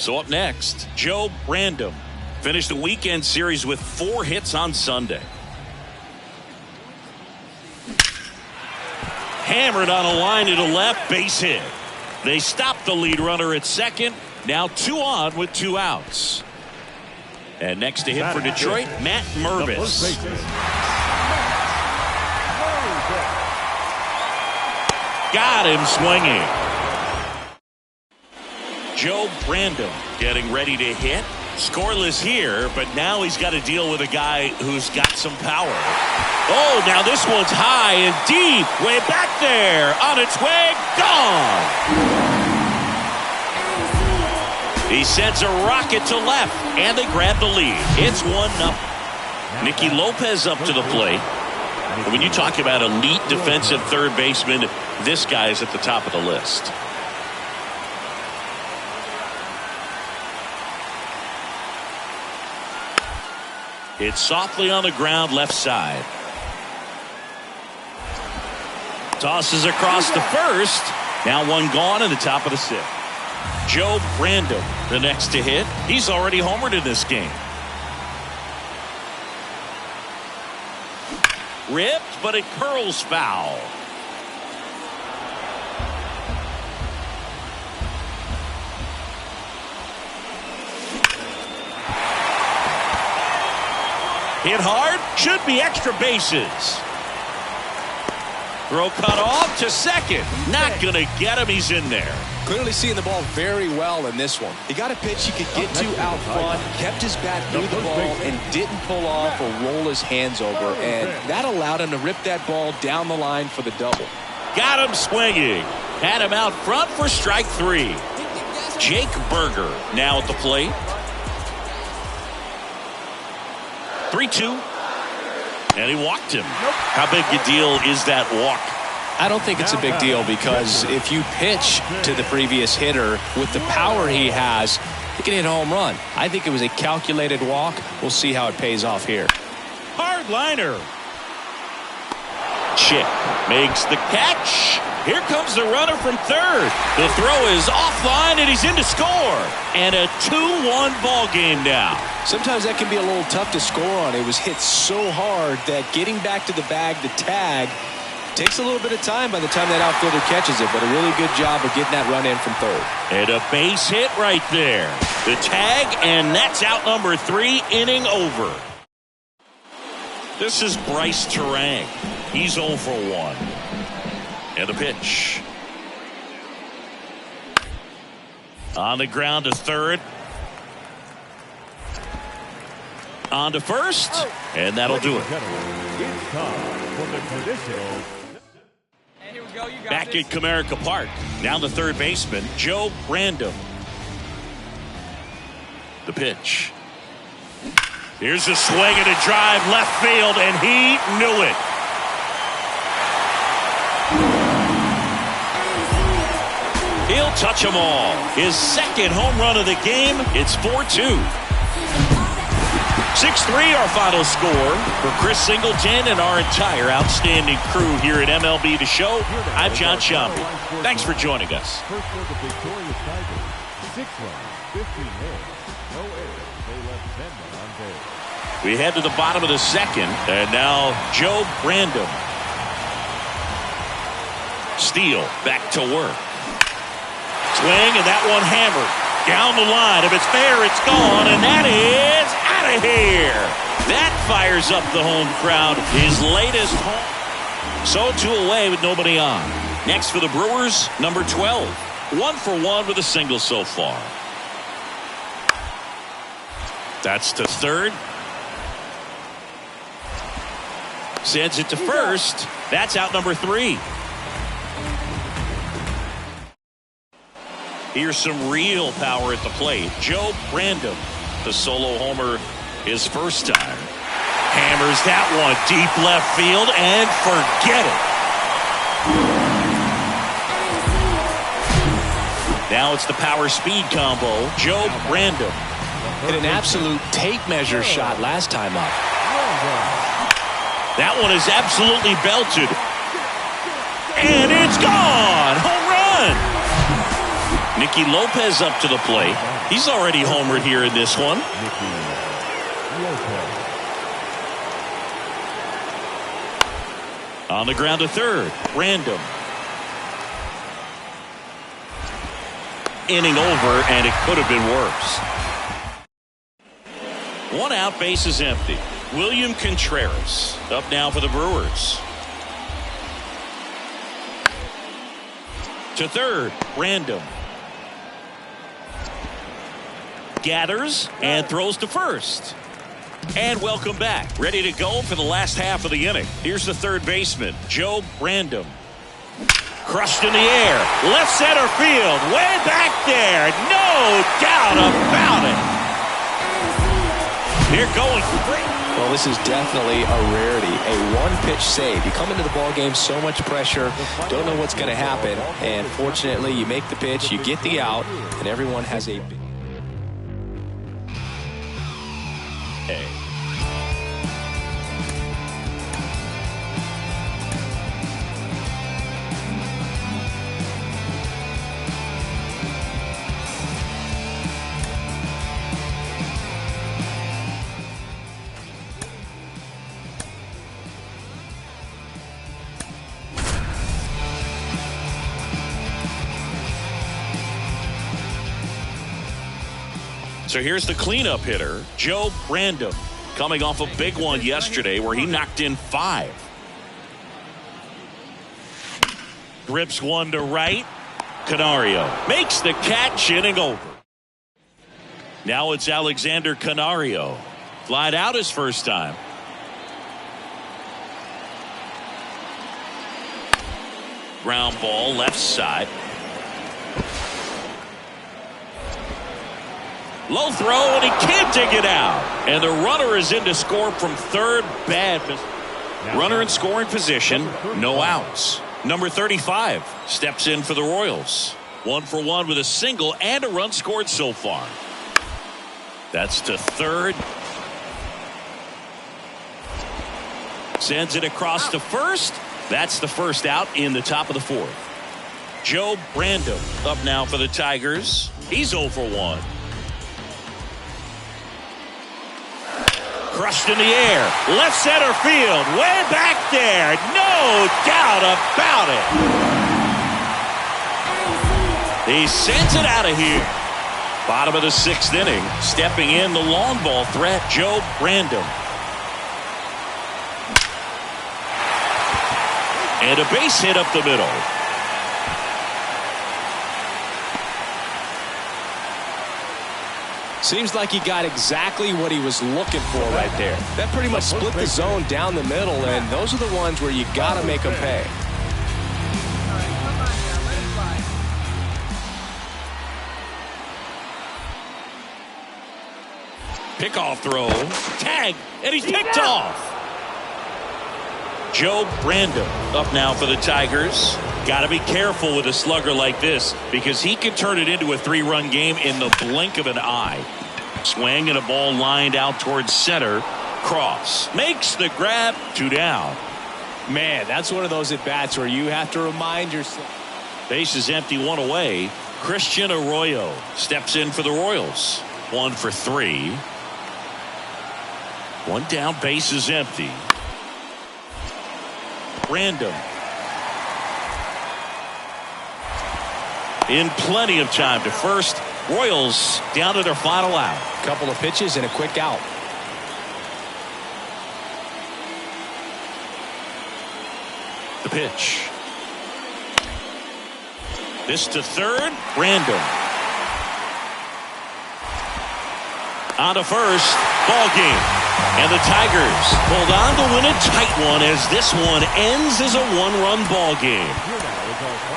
So up next, Joe Random finished the weekend series with 4 hits on Sunday. Hammered on a line to the left, base hit. They stopped the lead runner at second. Now 2 on with 2 outs. And next to hit for Detroit, Matt Mervis. Got him swinging. Joe Random getting ready to hit. Scoreless here, but now he's got to deal with a guy who's got some power. Oh, now this one's high and deep. Way back there. On its way. Gone. He sends a rocket to left, and they grab the lead. It's 1-0. Nicky Lopez up to the plate. When you talk about elite defensive third baseman, this guy is at the top of the list. It's softly on the ground, left side. Tosses across the first. Now 1 gone in the top of the 6th. Joe Random, the next to hit. He's already homered in this game. Ripped, but it curls foul. Hit hard, should be extra bases. Throw cut off to second. Not going to get him, he's in there. Clearly seeing the ball very well in this one. He got a pitch he could get to out front, kept his bat through the ball, and didn't pull off or roll his hands over. And that allowed him to rip that ball down the line for the double. Got him swinging. Had him out front for strike 3. Jake Burger now at the plate. 3-2. And he walked him. How big a deal is that walk? I don't think it's a big deal because if you pitch to the previous hitter with the power he has, he can hit a home run. I think it was a calculated walk. We'll see how it pays off here. Hard liner. Chick makes the catch. Here comes the runner from third. The throw is offline and he's in to score. And a 2-1 ball game now. Sometimes that can be a little tough to score on. It was hit so hard that getting back to the bag, the tag, takes a little bit of time by the time that outfielder catches it, but a really good job of getting that run in from third. And a base hit right there. The tag, and that's out number 3, inning over. This is Bryce Turang. He's 0 for 1. And the pitch. On the ground to third. On to first. And that'll do it. Back at Comerica Park. Now the third baseman, Joe Random. The pitch. Here's a swing and a drive left field, and he knew it. He'll touch them all. His second home run of the game. It's 4-2. 6-3 our final score. For Chris Singleton and our entire outstanding crew here at MLB The Show, I'm John Sciambi. Thanks for joining us. First for the victorious Tigers. 6 runs, 15 hits, no errors. They left 10 men on base. We head to the bottom of the second, and now Joe Random. Steele back to work. Swing, and that one hammered down the line. If it's fair, it's gone, and that is out of here. That fires up the home crowd. His latest home. So 2 away with nobody on. Next for the Brewers, number 12. 1 for 1 with a single so far. That's to third. Sends it to first. That's out number 3. Here's some real power at the plate. Joe Random, the solo homer his first time. Hammers that one deep left field and forget it. Now it's the power speed combo. Joe Random. Hit an absolute tape measure shot last time up. That one is absolutely belted. And it's gone. Home run. Nicky Lopez up to the plate. He's already homered here in this one. Nicky Lopez. On the ground to third. Random. Inning over, and it could have been worse. One out, base is empty. William Contreras up now for the Brewers. To third. Random. Gathers and throws to first. And welcome back. Ready to go for the last half of the inning. Here's the third baseman, Joe Random. Crushed in the air. Left center field. Way back there. No doubt about it. They're going for it. Well, this is definitely a rarity. A one-pitch save. You come into the ball game, so much pressure, don't know what's going to happen, and fortunately, you make the pitch, you get the out, and everyone has a big... So here's the cleanup hitter, Joe Random, coming off a big one yesterday where he knocked in 5. Grips one to right. Canario makes the catch, inning over. Now it's Alexander Canario. Flied out his first time. Ground ball left side. Low throw, and he can't dig it out. And the runner is in to score from third. Bad. Runner in scoring position. No outs. Number 35 steps in for the Royals. 1 for 1 with a single and a run scored so far. That's to third. Sends it across to first. That's the first out in the top of the 4th. Joe Random up now for the Tigers. He's 0 for 1. Crushed in the air. Left center field. Way back there. No doubt about it. He sends it out of here. Bottom of the 6th inning. Stepping in the long ball threat, Joe Random. And a base hit up the middle. Seems like he got exactly what he was looking for right there. That pretty much split the zone down the middle, and those are the ones where you got to make them pay. Pickoff throw. Tag, and he's picked off. Joe Random up now for the Tigers. Got to be careful with a slugger like this because he can turn it into a 3-run game in the blink of an eye. Swing and a ball lined out towards center. Cross makes the grab. 2 down. Man, that's one of those at-bats where you have to remind yourself. Base is empty, 1 away. Christian Arroyo steps in for the Royals. 1 for 3. 1 down, base is empty. Random. In plenty of time to first. Royals down to their final out. Couple of pitches and a quick out. The pitch. This to third. Random. On to first. Ball game. And the Tigers hold on to win a tight one as this one ends as a 1-run ball game.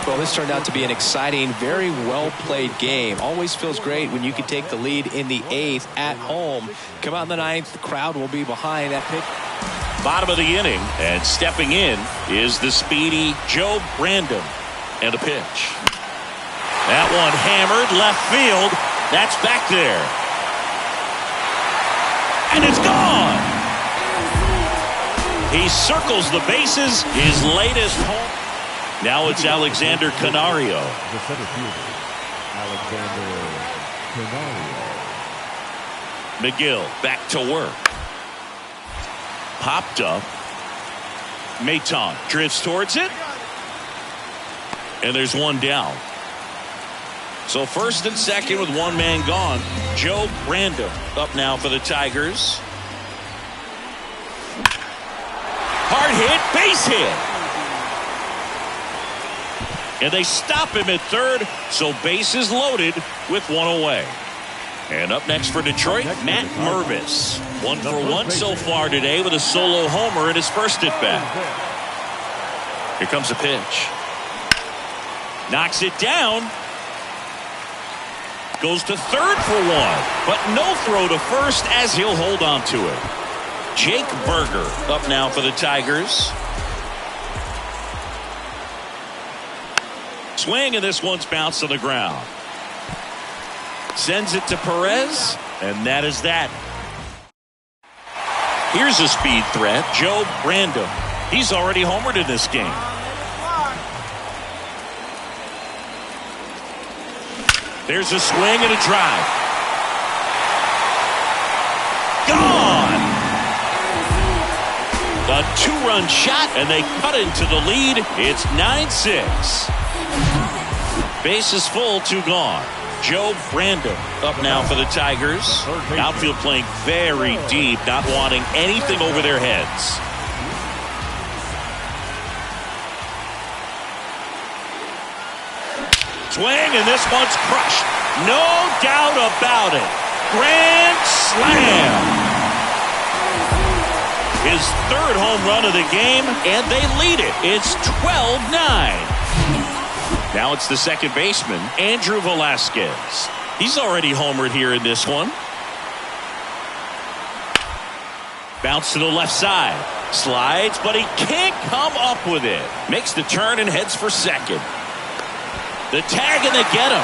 Well, this turned out to be an exciting, very well-played game. Always feels great when you can take the lead in the 8th at home. Come out in the 9th, the crowd will be behind that pitch. Bottom of the inning, and stepping in is the speedy Joe Random. And the pitch. That one hammered left field. That's back there. And it's gone. He circles the bases, his latest home. Now it's Alexander Canario. The center fielder, Alexander Canario. McGill back to work. Popped up. Maton drifts towards it. And there's one down. So first and second with one man gone. Joe Random up now for the Tigers. Hard hit, base hit. And they stop him at third, so base is loaded with one away. And up next for Detroit, Matt Mervis. 1 for 1 so far today with a solo homer in his first at bat. Here comes a pitch. Knocks it down. Goes to third for one, but no throw to first as he'll hold on to it. Jake Burger up now for the Tigers. Swing, and this one's bounced to the ground. Sends it to Perez, and that is that. Here's a speed threat, Joe Random. He's already homered in this game. There's a swing and a drive. Gone! A two-run shot, and they cut into the lead. It's 9-6. Base is full, two gone. Joe Random up now for the Tigers. Outfield playing very deep, not wanting anything over their heads. Swing, and this one's crushed. No doubt about it. Grand slam. His third home run of the game, and they lead it. It's 12-9. Now it's the second baseman, Andrew Velasquez. He's already homered here in this one. Bounce to the left side. Slides, but he can't come up with it. Makes the turn and heads for second. The tag, and they get him.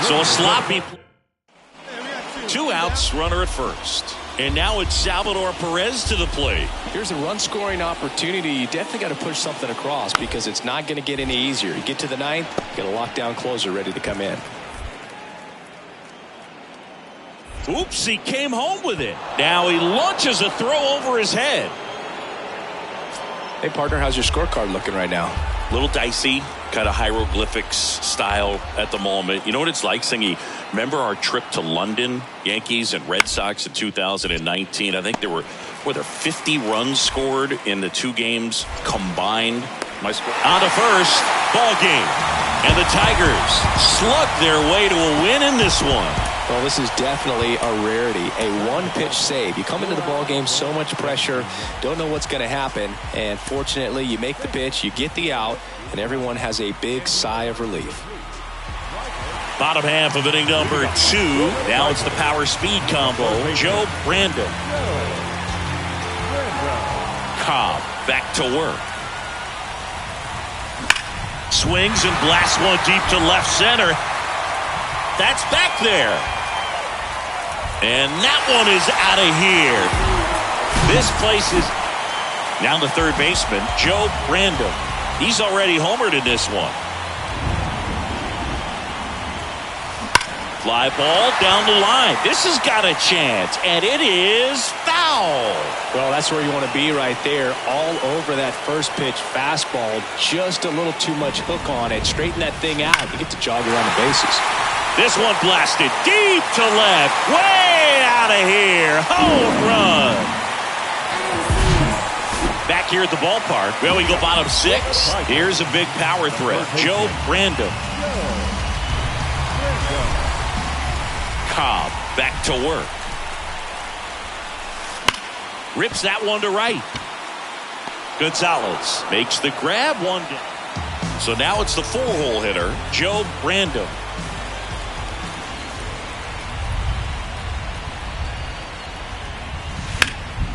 So a sloppy. 2 outs, runner at first. And now it's Salvador Perez to the plate. Here's a run-scoring opportunity. You definitely got to push something across because it's not going to get any easier. You get to the ninth, you got a lockdown closer ready to come in. Oops, he came home with it. Now he launches a throw over his head. Hey, partner, how's your scorecard looking right now? A little dicey, kind of hieroglyphics style at the moment. You know what it's like, Singy? Remember our trip to London, Yankees and Red Sox in 2019? I think were there 50 runs scored in the 2 games combined? On to first, ball game. And the Tigers slug their way to a win in this one. Well, this is definitely a rarity, a one-pitch save. You come into the ball game, so much pressure, don't know what's going to happen, and fortunately, you make the pitch, you get the out, and everyone has a big sigh of relief. Bottom half of inning number 2. Now it's the power-speed combo. Joe Random. Cobb back to work. Swings and blasts one deep to left center. That's back there. And that one is out of here. This place is now the third baseman, Joe Random. He's already homered in this one. Fly ball down the line. This has got a chance, and it is foul. Well, that's where you want to be right there. All over that first pitch fastball. Just a little too much hook on it. Straighten that thing out. You get to jog around the bases. This one blasted deep to left. Way out of here. Home run. Back here at the ballpark. Well, we go bottom 6. Here's a big power threat. Joe Random. Cobb back to work. Rips that one to right. Gonzalez makes the grab, one down. So now it's the 4-hole hitter, Joe Random.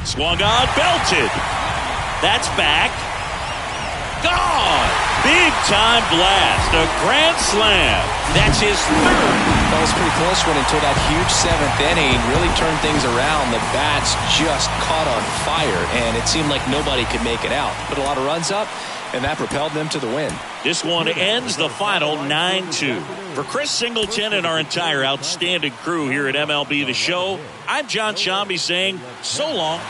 Swung on, belted. That's back. Gone. Big time blast. A grand slam. That's his third. That was a pretty close one until that huge 7th inning really turned things around. The bats just caught on fire, and it seemed like nobody could make it out. Put a lot of runs up, And that propelled them to the win. This one ends the final 9-2. For Chris Singleton and our entire outstanding crew here at MLB The Show, I'm John Shambi saying so long.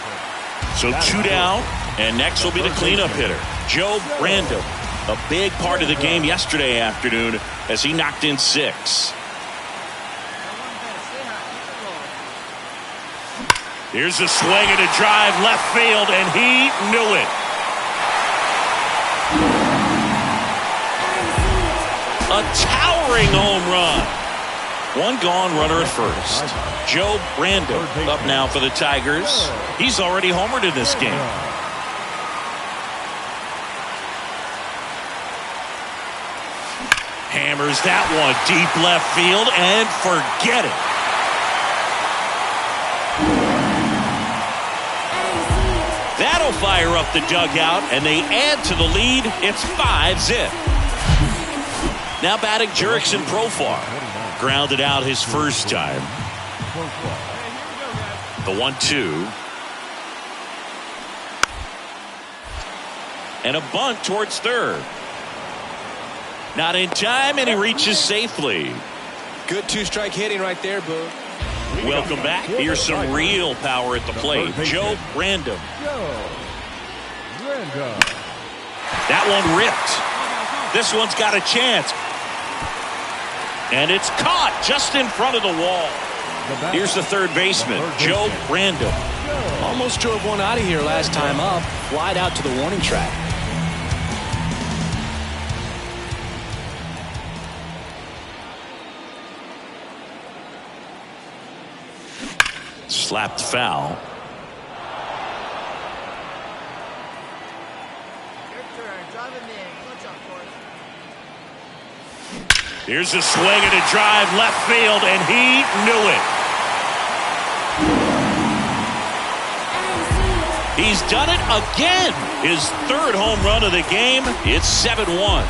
So 2 down, and next will be the cleanup hitter, Joe Random. A big part of the game yesterday afternoon as he knocked in 6. Here's a swing and a drive left field, and he knew it. A towering home run. One gone, runner at first. Joe Random up now for the Tigers. He's already homered in this game. Hammers that one deep left field and forget it. That'll fire up the dugout, and they add to the lead. It's 5-zip. Now batting Jurickson Profar. Grounded out his first time. The 1-2. And a bunt towards third. Not in time, and he reaches safely. Good 2-strike hitting right there, Boog. Welcome back. Here's some real power at the plate. Joe Random. That one ripped. This one's got a chance. And it's caught just in front of the wall. Here's the third baseman, Joe Random. Almost drove one out of here last time up. Wide out to the warning track. Slapped foul. Here's a swing and a drive left field, and he knew it. He's done it again. His third home run of the game. It's 7-1.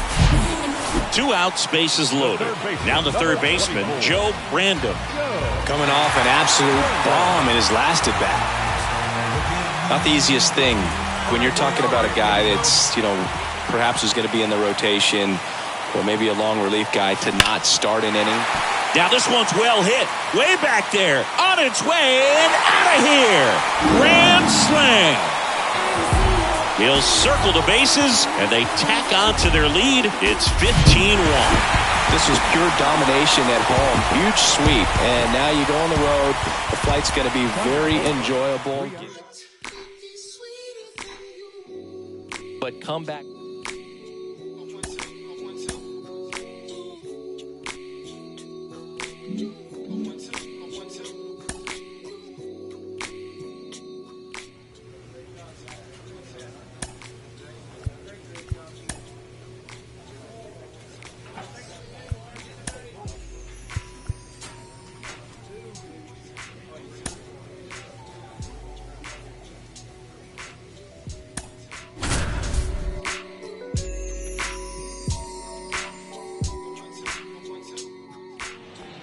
2 outs, bases loaded. Now the third baseman, Joe Random. Coming off an absolute bomb in his last at bat. Not the easiest thing when you're talking about a guy that's, perhaps is going to be in the rotation, or maybe a long relief guy, to not start an inning. Now this one's well hit. Way back there. On its way and out of here. Grand slam. He'll circle the bases, and they tack on to their lead. It's 15-1. This was pure domination at home. Huge sweep. And now you go on the road. The flight's going to be very enjoyable. But come back.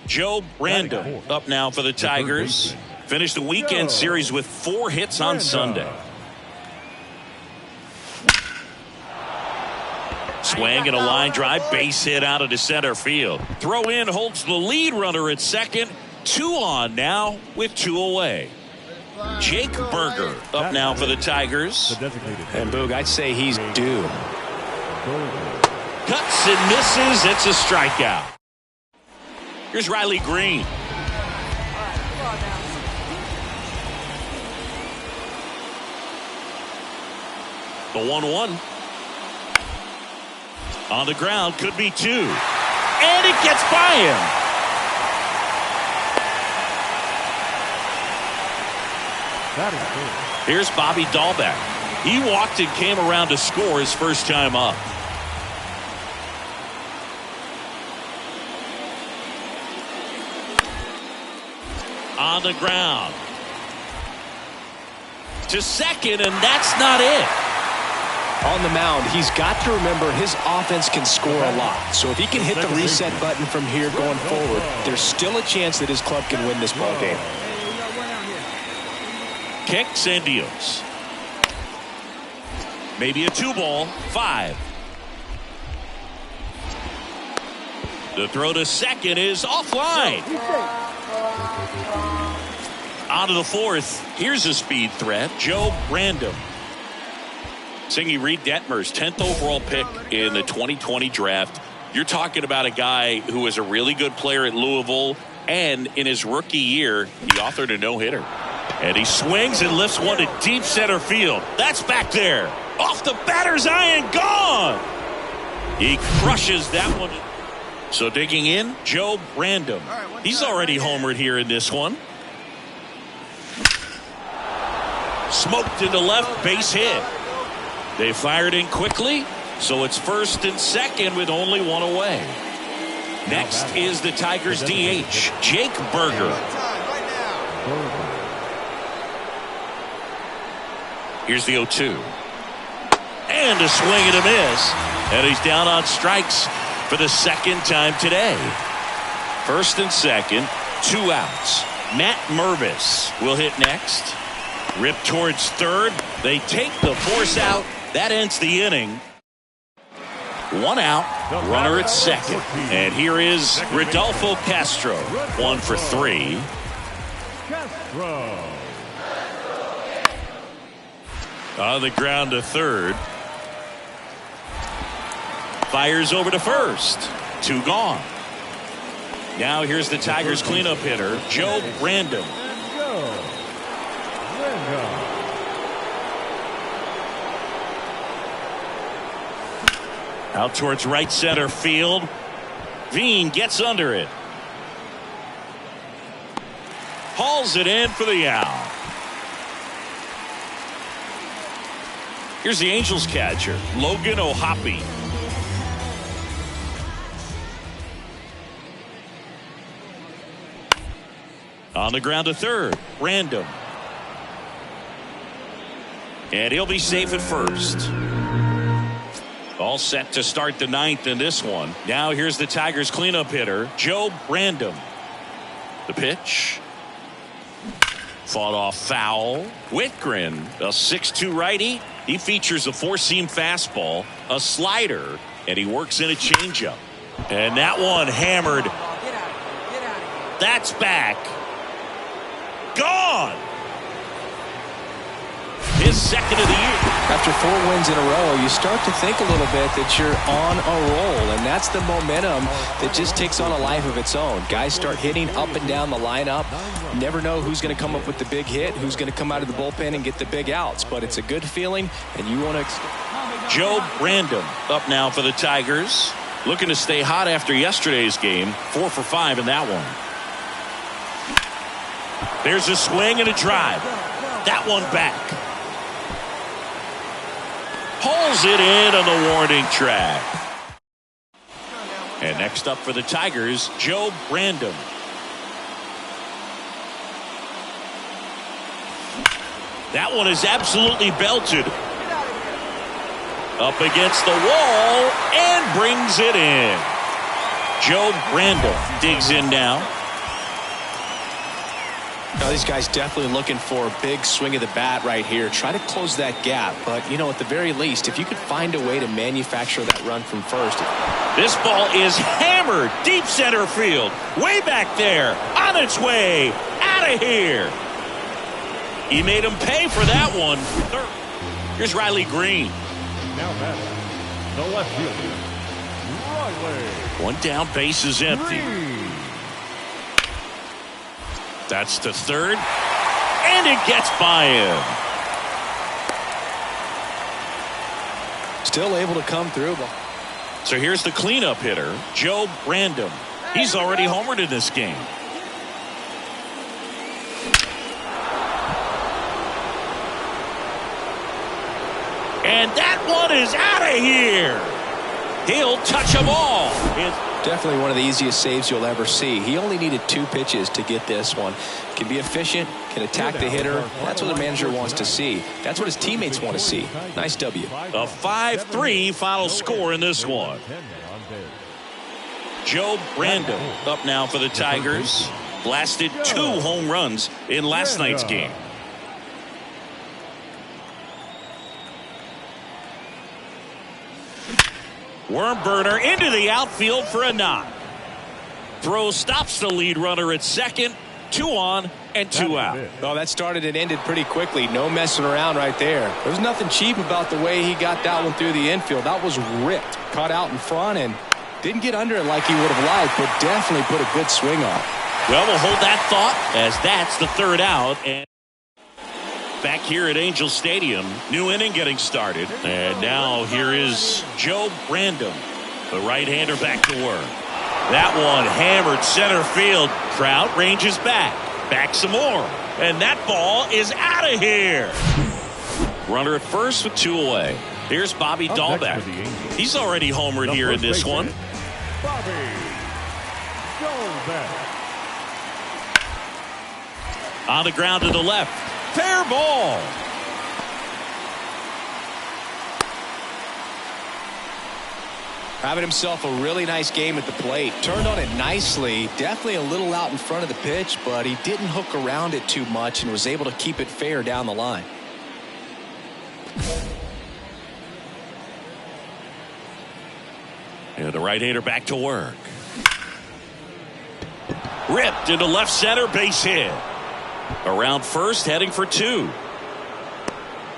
Joe Random up now for the Tigers. Finished the weekend series with 4 hits on Sunday. Swing and a line drive, base hit out into center field. Throw in holds the lead runner at second. 2 on now with 2 away. Jake Burger up now for the Tigers. And Boog, I'd say he's due. Cuts and misses. It's a strikeout. Here's Riley Green. The 1-1. On the ground, could be 2. And it gets by him. Here's Bobby Dahlbeck. He walked and came around to score his first time up. On the ground. To second, and that's not it. On the mound, he's got to remember his offense can score a lot. So if he can hit the reset button from here going forward, there's still a chance that his club can win this ball game. Kicks and deals. Maybe a 2-ball. 5. The throw to second is offline. On to the 4th. Here's a speed threat. Joe Random. Singy Reed Detmers, 10th overall pick in the 2020 draft. You're talking about a guy who was a really good player at Louisville, and in his rookie year, he authored a no-hitter. And he swings and lifts one to deep center field. That's back there. Off the batter's eye and gone. He crushes that one. So digging in, Joe Random. He's already homered here in this one. Smoked into left, base hit. They fired in quickly, so it's 1st and 2nd with only 1 away. Next is the Tigers DH, Jake Burger. Here's the 0-2. And a swing and a miss. And he's down on strikes for the 2nd time today. 1st and 2nd, 2 outs. Matt Mervis will hit next. Rip towards 3rd. They take the force out. That ends the inning. 1 out, runner at 2nd. And here is Rodolfo Castro, 1 for 3. Castro. On the ground to 3rd. Fires over to 1st. 2 gone. Now here's the Tigers cleanup hitter, Joe Random. Out towards right center field. Veen gets under it. Hauls it in for the out. Here's the Angels catcher, Logan O'Hoppe. On the ground to 3rd, Random. And he'll be safe at 1st. All set to start the 9th in this one. Now here's the Tigers cleanup hitter, Joe Random. The pitch. Fought off foul. Whitgren, a 6'2 righty. He features a 4-seam fastball, a slider, and he works in a changeup. And that one hammered. That's back. Gone. His 2nd of the year. After 4 wins in a row, you start to think a little bit that you're on a roll, and that's the momentum that just takes on a life of its own. Guys start hitting up and down the lineup. You never know who's going to come up with the big hit, who's going to come out of the bullpen and get the big outs, but it's a good feeling, and you want to... Joe Random up now for the Tigers. Looking to stay hot after yesterday's game. 4 for 5 in that one. There's a swing and a drive. That one back. Pulls it in on the warning track. And next up for the Tigers, Joe Random. That one is absolutely belted. Up against the wall and brings it in. Joe Random digs in now. Now, these guys definitely looking for a big swing of the bat right here. Try to close that gap. But, you know, at the very least, if you could find a way to manufacture that run from 1st. This ball is hammered deep center field. Way back there. On its way. Out of here. He made him pay for that one. Here's Riley Green. Now batting, the left fielder, Riley. One down, base is empty. Green. That's to 3rd. And it gets by him. Still able to come through. So here's the cleanup hitter, Joe Random. He's already homered in this game. And that one is out of here. He'll touch them all. Definitely one of the easiest saves you'll ever see. He only needed 2 pitches to get this one. Can be efficient, can attack the hitter. That's what the manager wants to see. That's what his teammates want to see. Nice W. A 5-3 final score in this one. Joe Random up now for the Tigers. Blasted 2 home runs in last night's game. Worm burner into the outfield for a knock. Throw stops the lead runner at second. 2 on and 2 out. Oh, that started and ended pretty quickly. No messing around right there. There's nothing cheap about the way he got that one through the infield. That was ripped. Caught out in front and didn't get under it like he would have liked, but definitely put a good swing on. Well, we'll hold that thought as that's the 3rd out. And back here at Angel Stadium, new inning getting started. And now here is Joe Random, the right-hander, back to work. That one hammered center field. Trout ranges back some more, and that ball is out of here. Runner at first with 2 away. Here's Bobby Dahlbeck. He's already homered here in this one. Bobby Dahlbeck. On the ground to the left. Fair ball. Having himself a really nice game at the plate. Turned on it nicely. Definitely a little out in front of the pitch, but he didn't hook around it too much and was able to keep it fair down the line. And the right-hander back to work. Ripped into left center, base hit. Around first, heading for 2.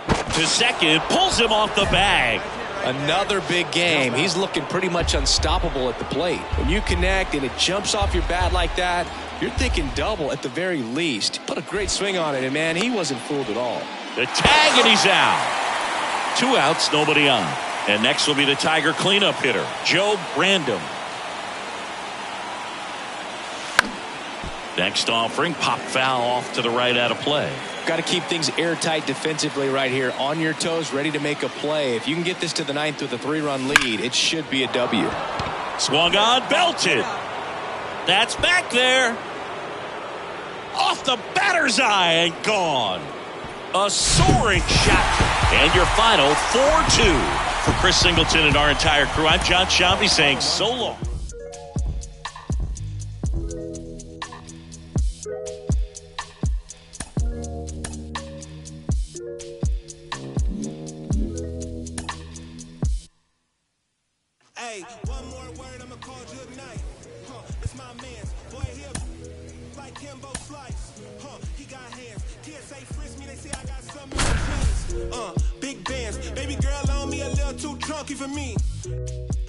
To second, pulls him off the bag. Another big game. He's looking pretty much unstoppable at the plate. When you connect and it jumps off your bat like that, you're thinking double at the very least. Put a great swing on it, and man, he wasn't fooled at all. The tag, and he's out. 2 outs, nobody on. And next will be the Tiger cleanup hitter, Joe Random. Next offering, pop foul off to the right out of play. Got to keep things airtight defensively right here. On your toes, ready to make a play. If you can get this to the 9th with a 3-run lead, it should be a W. Swung on, belted. That's back there. Off the batter's eye and gone. A soaring shot. And your final 4-2. For Chris Singleton and our entire crew, I'm John Sciambi saying so long. Hey, one more word, I'ma call you night. It's my man's boy here like Kimbo Slice. He got hands. TSA frisk me, they say I got something in my jeans. Big bands, baby girl on me a little too drunky for me.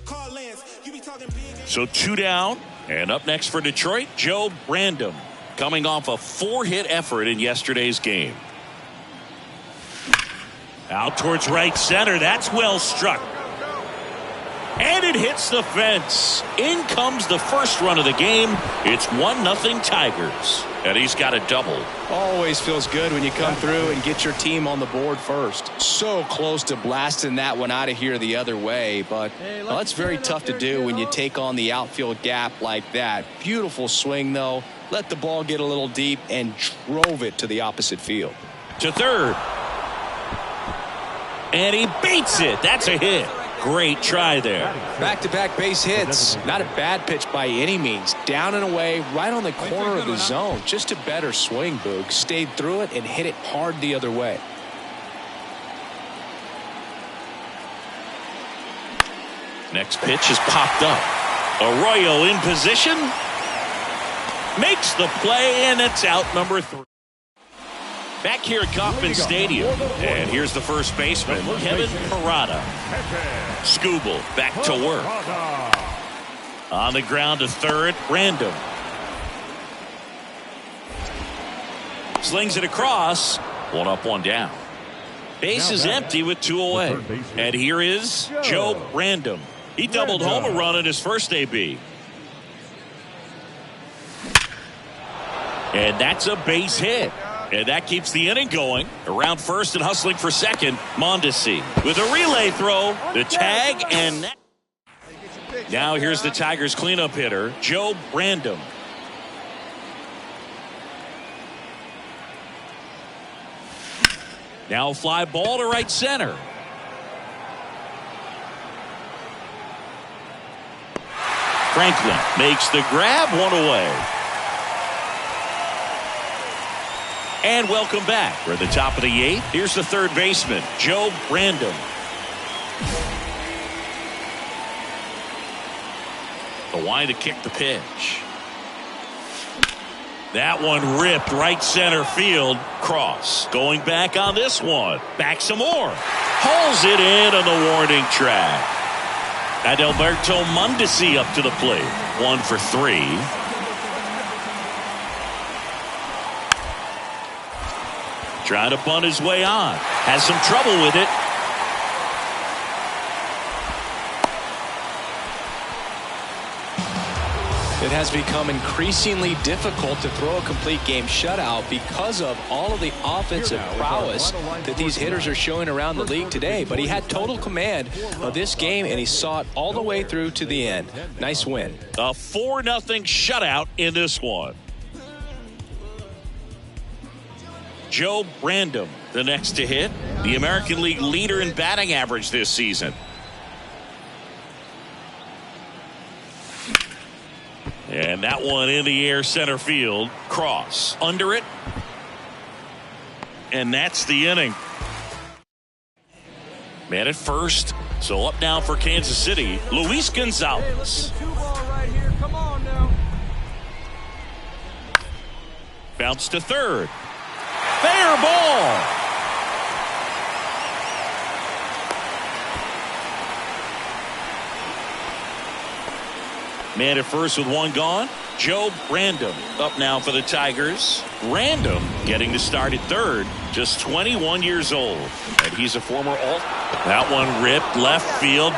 Call Lance, you be talking big. So 2 down, and up next for Detroit, Joe Random, coming off a 4-hit effort in yesterday's game. Out towards right center, that's well struck. And it hits the fence. In comes the first run of the game. It's 1-0 Tigers. And he's got a double. Always feels good when you come through and get your team on the board first. So close to blasting that one out of here the other way, but well, that's very tough to do when you take on the outfield gap like that. Beautiful swing, though. Let the ball get a little deep and drove it to the opposite field. To third. And he beats it. That's a hit. Great try there. Back-to-back base hits. Not a bad pitch by any means. Down and away, right on the corner of the zone. Just a better swing, Boog. Stayed through it and hit it hard the other way. Next pitch is popped up. Arroyo in position. Makes the play, and it's out number 3. Back here at Kauffman Stadium. And here's the first baseman, Kevin Parada. Skubal back to work. On the ground to third, Random. Slings it across. 1 up, 1 down. Base is empty with 2 away. And here is Joe Random. He doubled home a run in his first AB. And that's a base hit. And that keeps the inning going. Around first and hustling for second, Mondesi with a relay throw, the tag, and that. Now here's the Tigers cleanup hitter, Joe Random. Now fly ball to right center. Franklin makes the grab, 1 away. And welcome back. We're at the top of the 8th. Here's the third baseman, Joe Random. The line to kick the pitch. That one ripped right center field. Cross going back on this one. Back some more. Hauls it in on the warning track. Adalberto Mondesi up to the plate. 1 for 3. Trying to bunt his way on. Has some trouble with it. It has become increasingly difficult to throw a complete game shutout because of all of the offensive prowess that these hitters are showing around the league today. But he had total command of this game, and he saw it all the way through to the end. Nice win. A 4-0 shutout in this one. Joe Brandom, the next to hit. The American League leader in batting average this season. And that one in the air center field. Cross under it. And that's the inning. Man at first. So up now for Kansas City, Luis Gonzalez. Bounce to third. Fair ball. Man at first with one gone. Joe Brandom up now for the Tigers. Random getting to start at third, just 21 years old. And he's a former All. That one ripped left field.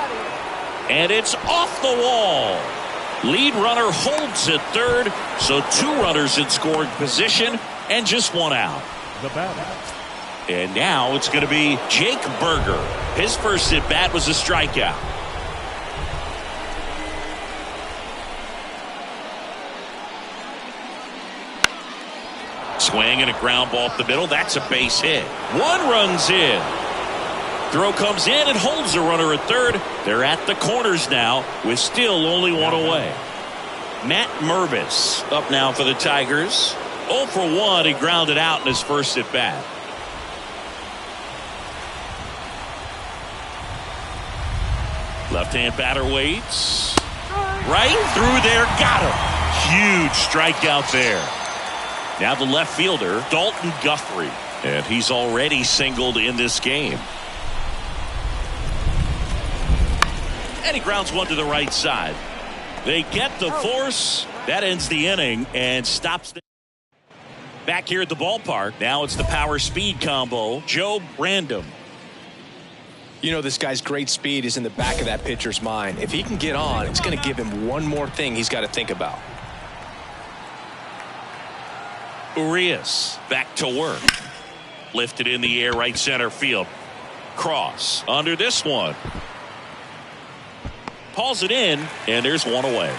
And it's off the wall. Lead runner holds at third, so 2 runners in scoring position and just 1 out. The batter. And now it's going to be Jake Burger. His first at bat was a strikeout. Swing and a ground ball up the middle. That's a base hit. 1 run's in. Throw comes in and holds the runner at third. They're at the corners now with still only 1 away. Matt Mervis up now for the Tigers. 0 for 1. He grounded out in his first at bat. Left-hand batter waits. Right through there. Got him. Huge strikeout there. Now the left fielder, Dalton Guthrie. And he's already singled in this game. And he grounds one to the right side. They get the force. That ends the inning and stops the. Back here at the ballpark. Now it's the power speed combo. Joe Brandom. You know, this guy's great speed is in the back of that pitcher's mind. If he can get on, it's going to give him one more thing he's got to think about. Urias back to work. Lifted in the air right center field. Cross under this one. Pulls it in, and there's 1 away.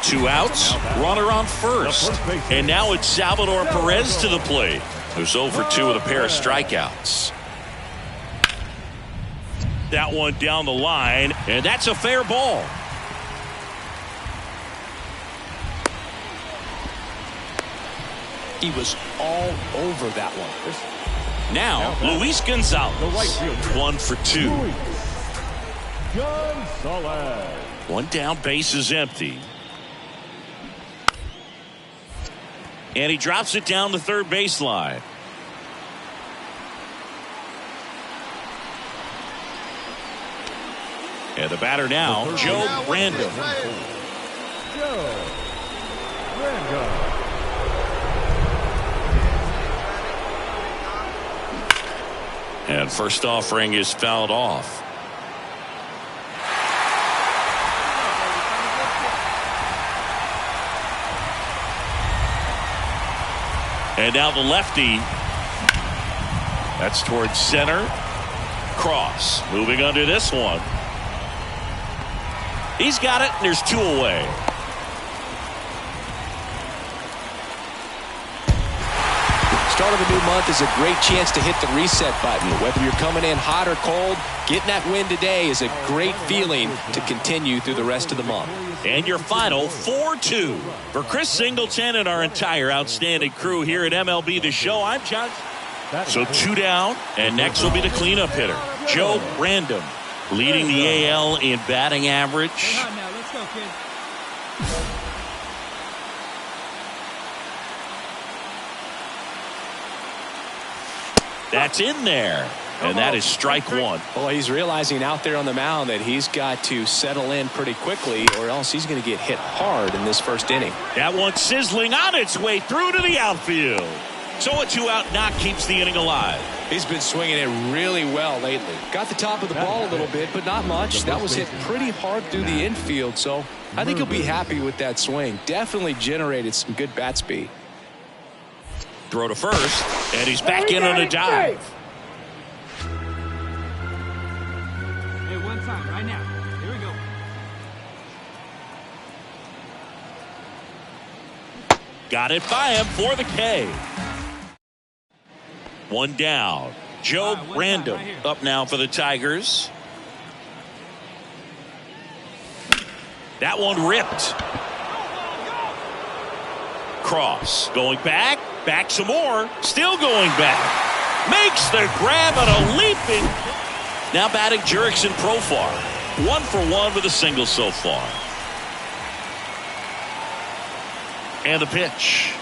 2 outs, runner on first. And now it's Salvador Perez to the plate, who's 0 for 2 with a pair of strikeouts. That one down the line, and that's a fair ball. He was all over that one. Now, Luis Gonzalez, 1 for 2. Gonzalez. 1 down, base is empty. And he drops it down the third baseline. And the batter now, Joe Brandom. Joe Brandom. And first offering is fouled off. And now the lefty. That's towards center. Cross. Moving under this one. He's got it, and there's 2 away. Start of a new month is a great chance to hit the reset button. Whether you're coming in hot or cold, getting that win today is a great feeling to continue through the rest of the month. And your final 4-2. For Chris Singleton and our entire outstanding crew here at MLB The Show, I'm John. So 2 down, and next will be the cleanup hitter, Joe Brandom, leading the AL in batting average. That's in there. And that is strike one. Well, he's realizing out there on the mound that he's got to settle in pretty quickly or else he's going to get hit hard in this first inning. That one sizzling on its way through to the outfield. So a 2-out knock keeps the inning alive. He's been swinging it really well lately. Got the top of the ball a little bit, but not much. That was hit pretty hard through the infield, so I think he'll be happy with that swing. Definitely generated some good bat speed. Throw to first, and he's back in on a dive. Hey, one time, right now. Here we go. Got it by him for the K. One down. Joe Random up now for the Tigers. That one ripped. Cross going back. Back some more. Still going back. Makes the grab on a leaping. Now batting Jurickson Profar. 1 for 1 with a single so far. And the pitch.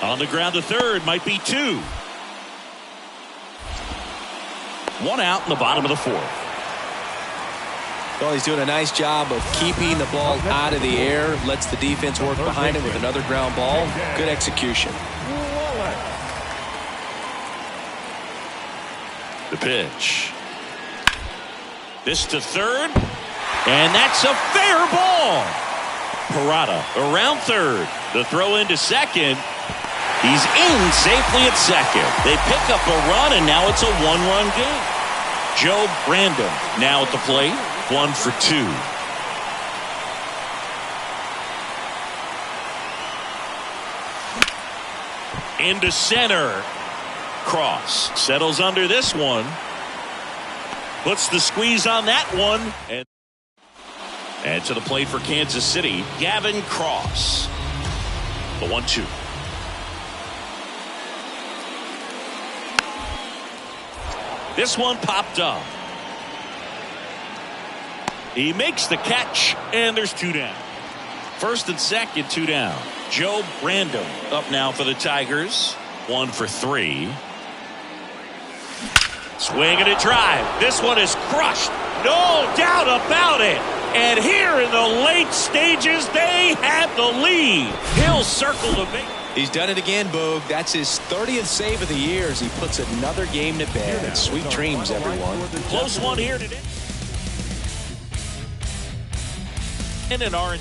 On the ground to third. Might be 2. 1 out in the bottom of the 4th. Well, he's doing a nice job of keeping the ball out of the air. Lets the defense work behind him with another ground ball. Good execution. The pitch. This to third. And that's a fair ball. Parada around third. The throw into second. He's in safely at second. They pick up a run, and now it's a 1-run game. Joe Random now at the plate. 1 for 2. Into center. Cross settles under this one. Puts the squeeze on that one. And to the plate for Kansas City, Gavin Cross. The 1-2. This one popped up. He makes the catch, and there's 2 down. First and second, 2 down. Joe Random up now for the Tigers. 1 for 3. Swing and a drive. This one is crushed. No doubt about it. And here in the late stages, they have the lead. He'll circle the base. He's done it again, Boog. That's his 30th save of the year as he puts another game to bed. Sweet dreams, everyone. Close one here today. And an orange.